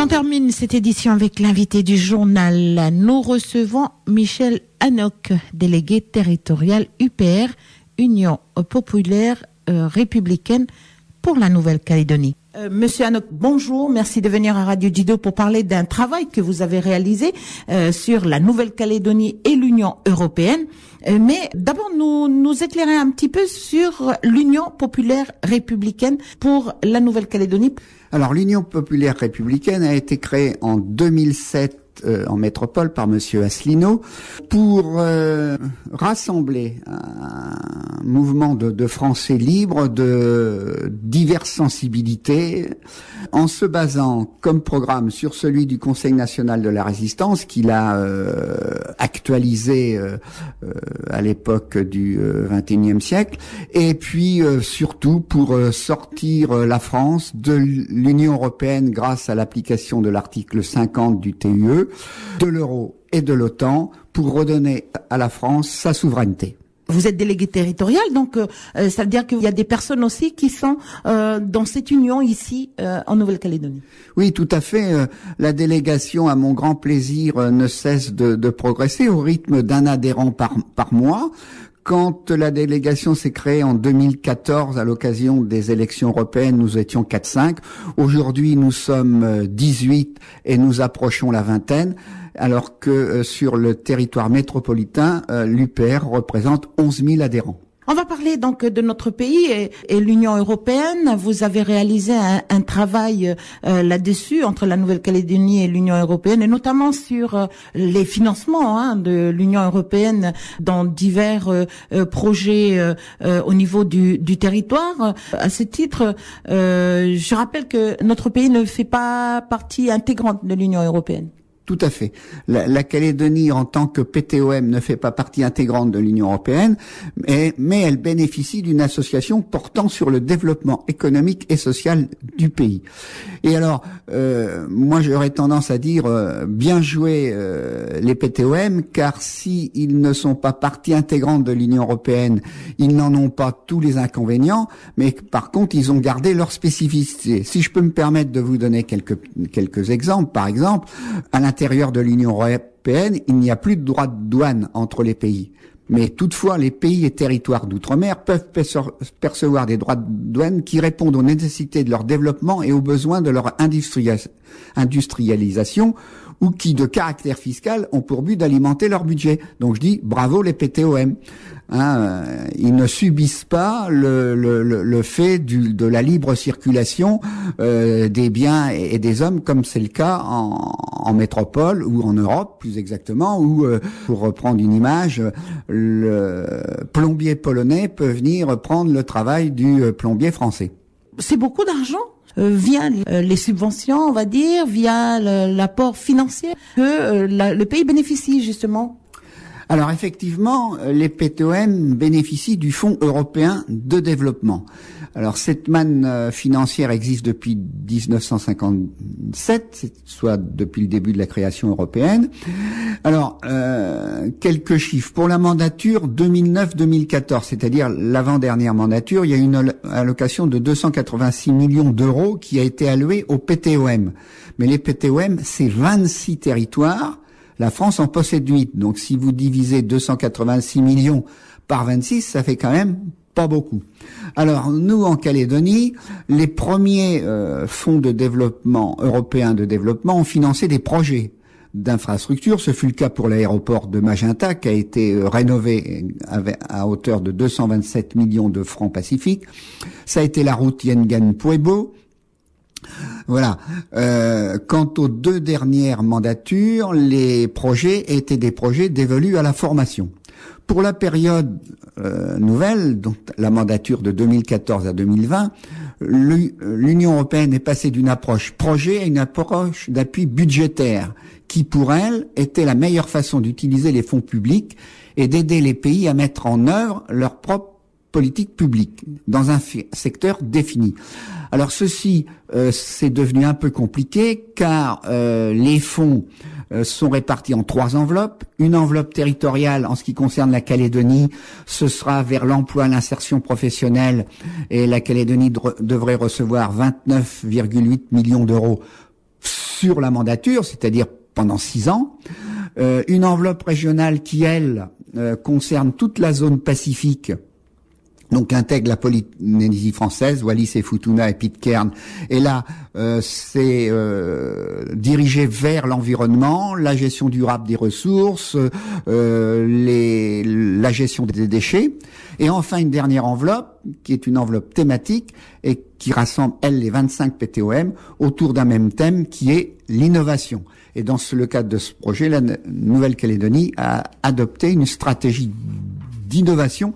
termine cette édition avec l'invité du journal. Nous recevons Michel Hanoc, délégué territorial UPR, Union populaire républicaine pour la Nouvelle-Calédonie. Monsieur Hanoc, bonjour, merci de venir à Radio Dido pour parler d'un travail que vous avez réalisé sur la Nouvelle-Calédonie et l'Union européenne. Mais d'abord, nous éclairer un petit peu sur l'Union populaire républicaine pour la Nouvelle-Calédonie. Alors, l'Union populaire républicaine a été créée en 2007 en métropole par Monsieur Asselineau pour rassembler un mouvement de Français libres de diverses sensibilités en se basant comme programme sur celui du Conseil national de la résistance qu'il a actualisé à l'époque du XXIe siècle et puis surtout pour sortir la France de l'Union européenne grâce à l'application de l'article 50 du TUE, de l'euro et de l'OTAN pour redonner à la France sa souveraineté. Vous êtes délégué territorial, donc ça veut dire qu'il y a des personnes aussi qui sont dans cette union ici en Nouvelle-Calédonie. Oui, tout à fait. La délégation, à mon grand plaisir, ne cesse de progresser au rythme d'un adhérent par mois. Quand la délégation s'est créée en 2014 à l'occasion des élections européennes, nous étions 4-5. Aujourd'hui, nous sommes 18 et nous approchons la vingtaine, alors que sur le territoire métropolitain, l'UPR représente 11 000 adhérents. On va parler donc de notre pays et l'Union européenne. Vous avez réalisé un travail là-dessus entre la Nouvelle-Calédonie et l'Union européenne, et notamment sur les financements de l'Union européenne dans divers projets au niveau du territoire. À ce titre, je rappelle que notre pays ne fait pas partie intégrante de l'Union européenne. Tout à fait. La Calédonie, en tant que PTOM, ne fait pas partie intégrante de l'Union européenne, mais elle bénéficie d'une association portant sur le développement économique et social du pays. Et alors, moi, j'aurais tendance à dire bien joué les PTOM, car si ils ne sont pas partie intégrante de l'Union européenne, ils n'en ont pas tous les inconvénients, mais par contre, ils ont gardé leur spécificité. Si je peux me permettre de vous donner quelques exemples, par exemple, à l'intérieur de l'Union européenne, il n'y a plus de droits de douane entre les pays. Mais toutefois, les pays et territoires d'outre-mer peuvent percevoir des droits de douane qui répondent aux nécessités de leur développement et aux besoins de leur industrialisation ou qui, de caractère fiscal, ont pour but d'alimenter leur budget. Donc je dis bravo les PTOM. Ils ne subissent pas le fait de la libre circulation des biens et des hommes, comme c'est le cas en métropole ou en Europe plus exactement, où pour reprendre une image, le plombier polonais peut venir prendre le travail du plombier français. C'est beaucoup d'argent via les subventions, on va dire, via l'apport financier que le pays bénéficie justement. Alors effectivement, les PTOM bénéficient du Fonds européen de développement. Alors cette manne financière existe depuis 1957, soit depuis le début de la création européenne. Alors, quelques chiffres. Pour la mandature 2009-2014, c'est-à-dire l'avant-dernière mandature, il y a une allocation de 286 millions d'euros qui a été allouée aux PTOM. Mais les PTOM, c'est 26 territoires. La France en possède 8. Donc si vous divisez 286 millions par 26, ça fait quand même pas beaucoup. Alors nous, en Calédonie, les premiers fonds de développement européens de développement ont financé des projets d'infrastructures. Ce fut le cas pour l'aéroport de Magenta qui a été rénové à hauteur de 227 millions de francs pacifiques. Ça a été la route Yengan-Puebo. Voilà. Quant aux deux dernières mandatures, les projets étaient des projets dévolus à la formation. Pour la période nouvelle, donc la mandature de 2014 à 2020, l'Union européenne est passée d'une approche projet à une approche d'appui budgétaire, qui pour elle était la meilleure façon d'utiliser les fonds publics et d'aider les pays à mettre en œuvre leur propre politique publique dans un secteur défini. Alors ceci, c'est devenu un peu compliqué car les fonds sont répartis en 3 enveloppes. Une enveloppe territoriale en ce qui concerne la Calédonie, ce sera vers l'emploi, l'insertion professionnelle, et la Calédonie devrait recevoir 29,8 millions d'euros sur la mandature, c'est-à-dire pendant 6 ans, une enveloppe régionale qui, elle, concerne toute la zone Pacifique, donc intègre la Polynésie française, Wallis et Futuna et Pitcairn. Et là, c'est dirigé vers l'environnement, la gestion durable des ressources, la gestion des déchets. Et enfin, une dernière enveloppe, qui est une enveloppe thématique et qui rassemble, elle, les 25 PTOM autour d'un même thème qui est l'innovation. Et dans le cadre de ce projet, la Nouvelle-Calédonie a adopté une stratégie d'innovation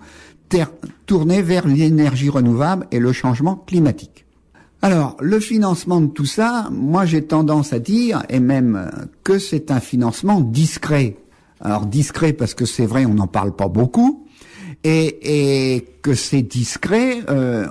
tournée vers l'énergie renouvelable et le changement climatique. Alors, le financement de tout ça, moi j'ai tendance à dire, et même que c'est un financement discret. Alors discret parce que c'est vrai, on n'en parle pas beaucoup, et que c'est discret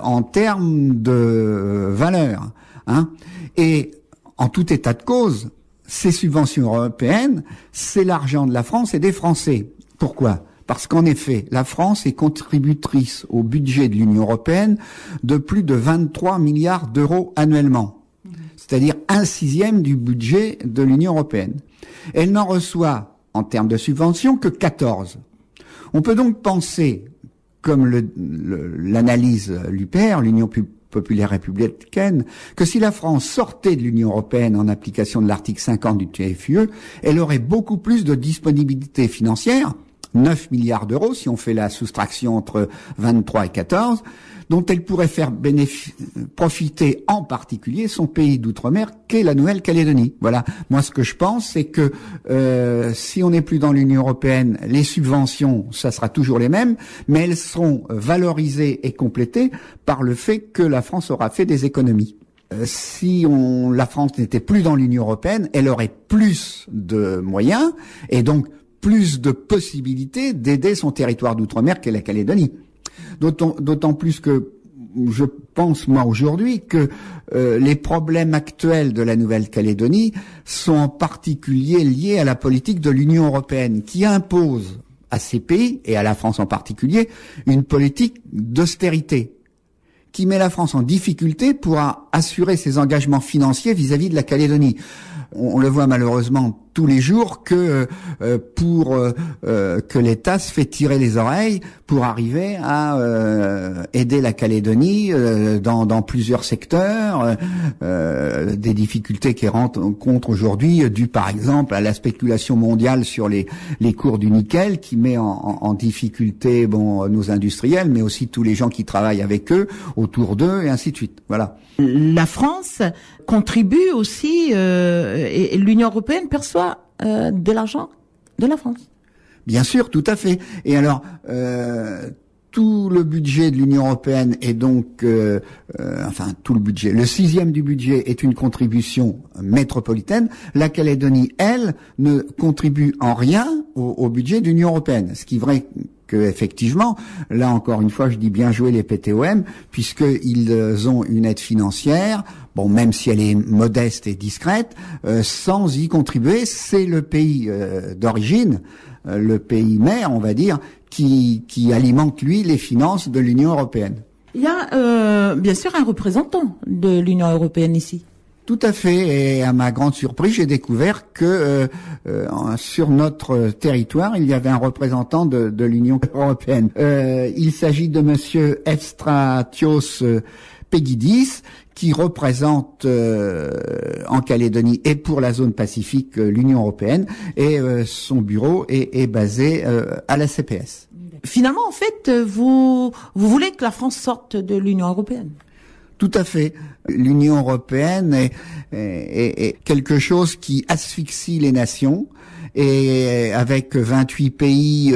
en termes de valeur. Hein. Et en tout état de cause, ces subventions européennes, c'est l'argent de la France et des Français. Pourquoi ? Parce qu'en effet, la France est contributrice au budget de l'Union européenne de plus de 23 milliards d'euros annuellement. C'est-à-dire 1/6 du budget de l'Union européenne. Elle n'en reçoit, en termes de subventions, que 14. On peut donc penser, comme l'analyse l'UPR, l'Union populaire républicaine, que si la France sortait de l'Union européenne en application de l'article 50 du TFUE, elle aurait beaucoup plus de disponibilité financière, 9 milliards d'euros, si on fait la soustraction entre 23 et 14, dont elle pourrait faire profiter en particulier son pays d'outre-mer, qu'est la Nouvelle-Calédonie. Voilà. Moi, ce que je pense, c'est que si on n'est plus dans l'Union européenne, les subventions, ça sera toujours les mêmes, mais elles seront valorisées et complétées par le fait que la France aura fait des économies. Si la France n'était plus dans l'Union européenne, elle aurait plus de moyens et donc plus de possibilités d'aider son territoire d'outre-mer qu'est la Calédonie. D'autant plus que je pense, moi, aujourd'hui, que les problèmes actuels de la Nouvelle-Calédonie sont en particulier liés à la politique de l'Union européenne, qui impose à ces pays, et à la France en particulier, une politique d'austérité, qui met la France en difficulté pour assurer ses engagements financiers vis-à-vis de la Calédonie. On le voit malheureusement tous les jours que l'État se fait tirer les oreilles pour arriver à aider la Calédonie dans plusieurs secteurs, des difficultés qu'elle rencontre aujourd'hui, dues par exemple à la spéculation mondiale sur les cours du nickel, qui met en difficulté nos industriels, mais aussi tous les gens qui travaillent avec eux, autour d'eux, et ainsi de suite. Voilà. La France contribue aussi, et l'Union européenne perçoit de l'argent de la France. Bien sûr, tout à fait. Et alors, tout le budget de l'Union européenne est donc, tout le budget, le 6e du budget est une contribution métropolitaine. La Calédonie, elle, ne contribue en rien au budget de l'Union européenne. Ce qui est vrai que, effectivement, là encore une fois, je dis bien jouer les PTOM, puisqu'ils ont une aide financière, même si elle est modeste et discrète, sans y contribuer. C'est le pays d'origine, le pays mère, on va dire, qui alimente, lui, les finances de l'Union européenne. Il y a bien sûr un représentant de l'Union européenne ici. Tout à fait, et à ma grande surprise, j'ai découvert que sur notre territoire, il y avait un représentant de l'Union européenne. Il s'agit de monsieur Efstratios Pegidis, qui représente en Calédonie et pour la zone Pacifique l'Union européenne, et son bureau est basé à la CPS. Finalement, en fait, vous voulez que la France sorte de l'Union européenne? Tout à fait. L'Union européenne est quelque chose qui asphyxie les nations, et avec 28 pays,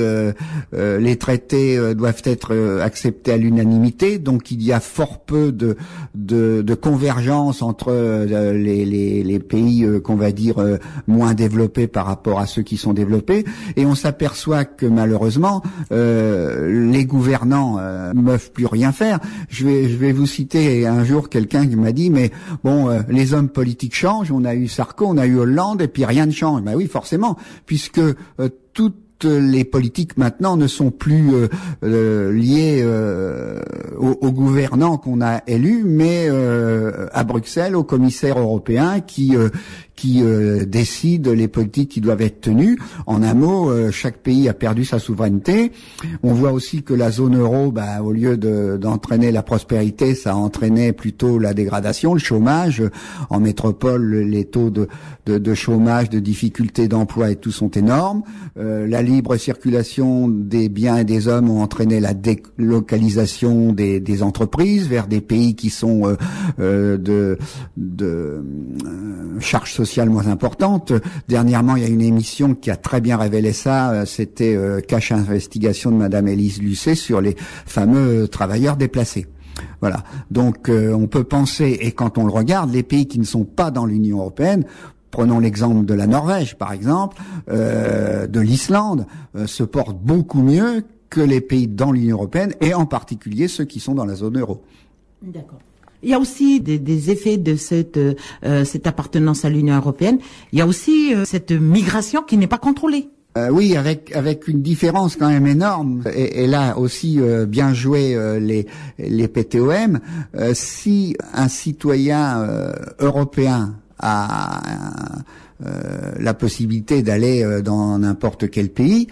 les traités doivent être acceptés à l'unanimité. Donc il y a fort peu de convergence entre les pays qu'on va dire moins développés par rapport à ceux qui sont développés. Et on s'aperçoit que malheureusement les gouvernants ne peuvent plus rien faire. Je vais vous citer un jour quelqu'un qui m'a dit mais les hommes politiques changent. On a eu Sarko, on a eu Hollande, et puis rien ne change. Ben oui, forcément, puisque toutes les politiques maintenant ne sont plus liées aux gouvernants qu'on a élus, mais à Bruxelles, aux commissaires européens qui qui décide les politiques qui doivent être tenues. En un mot, chaque pays a perdu sa souveraineté. On voit aussi que la zone euro, au lieu d'entraîner la prospérité, ça a entraîné plutôt la dégradation, le chômage. En métropole, les taux de chômage, de difficultés d'emploi et tout sont énormes. La libre circulation des biens et des hommes ont entraîné la délocalisation des entreprises vers des pays qui sont de charges sociales moins importantes. Dernièrement, il y a une émission qui a très bien révélé ça. C'était Cache Investigation de Madame Élise Lucet sur les fameux travailleurs déplacés. Voilà. Donc, on peut penser, et quand on le regarde, les pays qui ne sont pas dans l'Union européenne, prenons l'exemple de la Norvège, par exemple, de l'Islande, se portent beaucoup mieux que les pays dans l'Union européenne, et en particulier ceux qui sont dans la zone euro. D'accord. Il y a aussi des effets de cette appartenance à l'Union européenne. Il y a aussi cette migration qui n'est pas contrôlée. Oui, avec une différence quand même énorme. Et là aussi, bien joué les PTOM. Si un citoyen européen a la possibilité d'aller dans n'importe quel pays.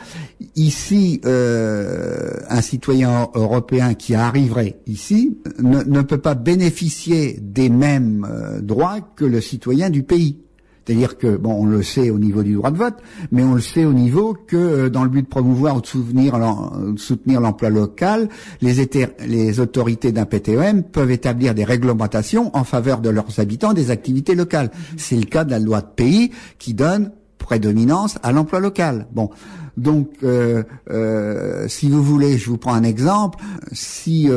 Ici, un citoyen européen qui arriverait ici ne peut pas bénéficier des mêmes droits que le citoyen du pays. C'est-à-dire que, on le sait au niveau du droit de vote, mais on le sait au niveau que, dans le but de promouvoir ou de soutenir l'emploi local, les autorités d'un PTOM peuvent établir des réglementations en faveur de leurs habitants des activités locales. C'est le cas de la loi de pays qui donne prédominance à l'emploi local. Donc, si vous voulez, je vous prends un exemple. Si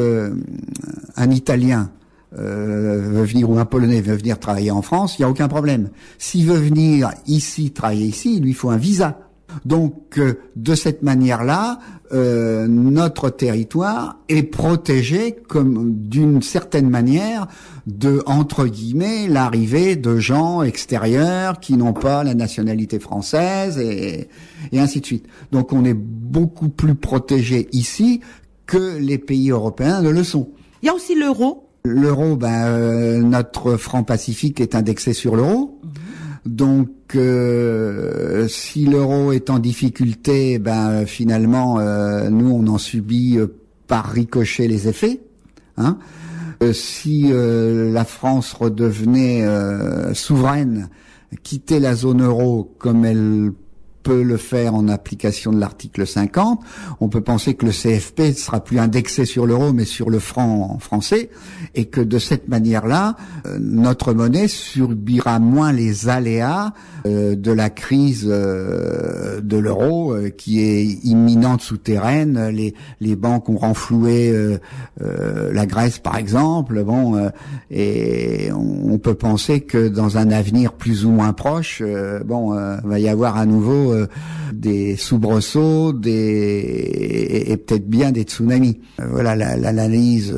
un Italien veut venir, ou un Polonais veut venir travailler en France, il n'y a aucun problème. S'il veut venir ici, travailler ici, il lui faut un visa. Donc, de cette manière-là, notre territoire est protégé comme d'une certaine manière de, entre guillemets, l'arrivée de gens extérieurs qui n'ont pas la nationalité française et ainsi de suite. Donc, on est beaucoup plus protégé ici que les pays européens ne le sont. Il y a aussi l'euro. L'euro, notre franc Pacifique est indexé sur l'euro. Donc, si l'euro est en difficulté, finalement, nous, on en subit par ricochet les effets. Si la France redevenait souveraine, quitter la zone euro comme elle peut le faire en application de l'article 50. On peut penser que le CFP ne sera plus indexé sur l'euro, mais sur le franc français, et que de cette manière-là, notre monnaie subira moins les aléas de la crise de l'euro, qui est imminente, souterraine. Les banques ont renfloué la Grèce, par exemple. Et on peut penser que dans un avenir plus ou moins proche, va y avoir à nouveau des soubresauts, et peut-être bien des tsunamis. Voilà, l'analyse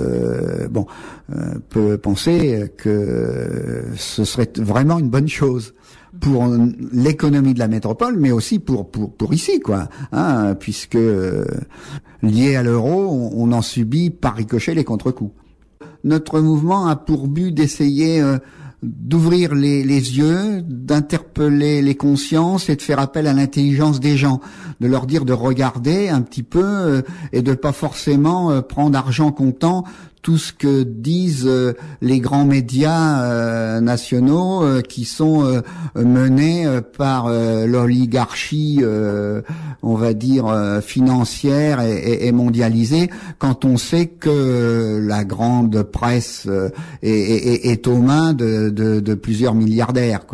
peut penser que ce serait vraiment une bonne chose pour l'économie de la métropole, mais aussi pour ici, puisque lié à l'euro, on en subit par ricochet les contre-coups. Notre mouvement a pour but d'essayer d'ouvrir les yeux, d'interpeller les consciences et de faire appel à l'intelligence des gens, de leur dire de regarder un petit peu et de pas forcément prendre argent comptant tout ce que disent les grands médias nationaux qui sont menés par l'oligarchie, on va dire, financière et mondialisée, quand on sait que la grande presse est aux mains de plusieurs milliardaires,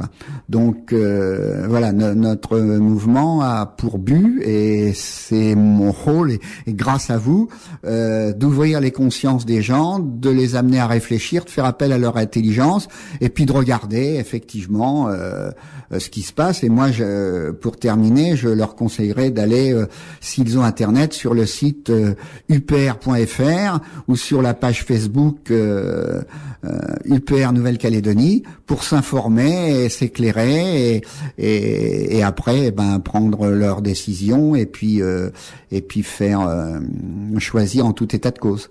Donc voilà, notre mouvement a pour but, et c'est mon rôle, et grâce à vous, d'ouvrir les consciences des gens, de les amener à réfléchir, de faire appel à leur intelligence, et puis de regarder effectivement ce qui se passe. Et moi, pour terminer, je leur conseillerais d'aller, s'ils ont Internet, sur le site upr.fr ou sur la page Facebook UPR Nouvelle-Calédonie, pour s'informer et s'éclairer, et après prendre leurs décisions, et puis faire choisir en tout état de cause.